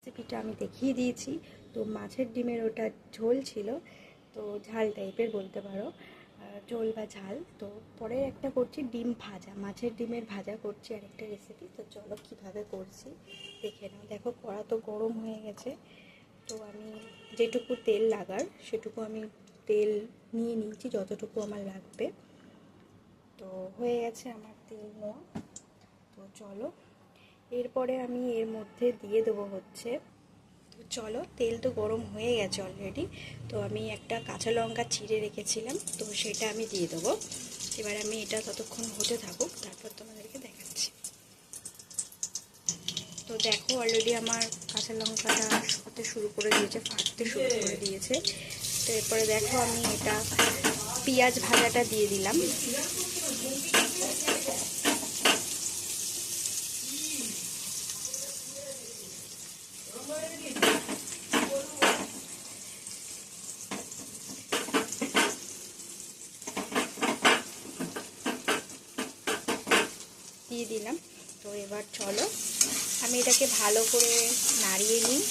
রেসিপিটা আমি দেখিয়ে দিয়েছি। তো মাছের ডিমের ওটা ঝোল ছিল, তো ঝাল টাইপের বলতে পারো, ঝোল বা ঝাল। তো পরে একটা করছি ডিম ভাজা, মাছের ডিমের ভাজা করছি আরেকটা রেসিপি। তো চলো কীভাবে করছি দেখে নাও। দেখো কড়া তো গরম হয়ে গেছে, তো আমি যেটুকু তেল লাগার সেটুকু আমি তেল নিয়ে নিয়েছি, যতটুকু আমার লাগবে। তো হয়ে গেছে আমার তেল নেওয়া। তো চলো এরপরে আমি এর মধ্যে দিয়ে দেবো হচ্ছে, তো চলো তেল তো গরম হয়ে গেছে অলরেডি। তো আমি একটা কাঁচা লঙ্কা চিড়ে রেখেছিলাম, তো সেটা আমি দিয়ে দেবো। এবার আমি এটা ততক্ষণ হতে থাকুক, তারপর তোমাদেরকে দেখাচ্ছি। তো দেখো অলরেডি আমার কাঁচা লঙ্কাটা হতে শুরু করে দিয়েছে, ফাটতে শুরু করে দিয়েছে। তো এরপরে দেখো আমি এটা পেঁয়াজ ভাজাটা দিয়ে দিলাম। দিয়ে দিলাম। তো এবার চলো আমি এটাকে ভালো করে নাড়িয়ে নিই।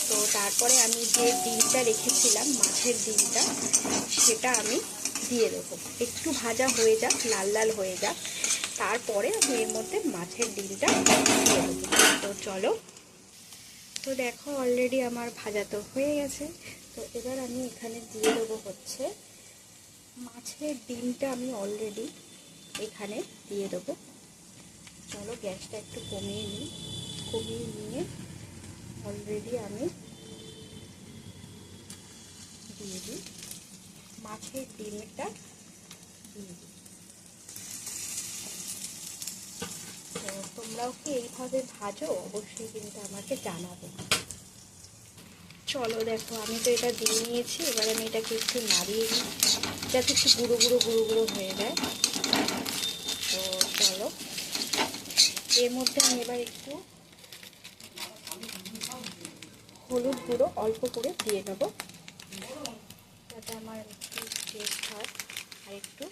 তো তারপরে আমি যে ডিমটা রেখেছিলাম, মাছের ডিমটা, সেটা আমি দিয়ে দেবো। একটু ভাজা হয়ে যাক, লাল লাল হয়ে যাক, তারপরে আমি এর মধ্যে মাছের ডিমটা দিয়ে দেবো। তো চলো, তো দেখো অলরেডি আমার ভাজা তো হয়ে গেছে। তো এবার আমি এখানে দিয়ে দেবো হচ্ছে মাছের ডিমটা, আমি অলরেডি এখানে দিয়ে দেবো। চলো গ্যাসটা একটু কমিয়ে নিয়ে অলরেডি আমি দিয়ে দিই মাছের ডিমটা দিয়ে দিই। তো তোমরাও কি এইভাবে ভাজো? অবশ্যই কিন্তু আমাকে জানাবে। চলো দেখো আমি তো এটা দিয়ে নিয়েছি, এবার আমি এটাকে একটু নাড়িয়ে নিই যাতে একটু গুঁড়ো গুঁড়ো হয়ে যায়। তো চলো এর মধ্যে আমি এবার একটু হলুদ গুঁড়ো অল্প করে দিয়ে নেব, যাতে আমার একটু টেস্ট হয়। আর একটু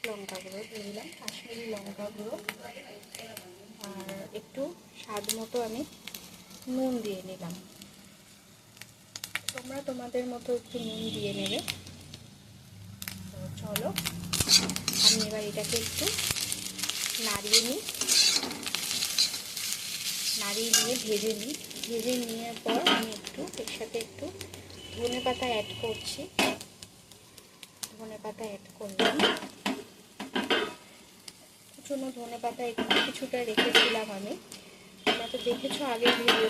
লঙ্কা গুঁড়ো দিয়ে দিলাম, কাশ্মীরি লঙ্কা গুঁড়ো। আর একটু স্বাদ মতো আমি নুন দিয়ে নিলাম। তোমরা তোমাদের মতো একটু নুন দিয়ে নেবে। তো চলো আমি এবার এটাকে একটু নাড়িয়ে নিয়ে ভেজে নিয়ে পর আমি একটু এর সাথে একটু ধনেপাতা অ্যাড করছি। ধনেপাতা অ্যাড করলাম, কুচনো ধনেপাতা একটু কিছুটা রেখেছিলাম আমি। তোমরা তো দেখেছো আগের ভিডিও।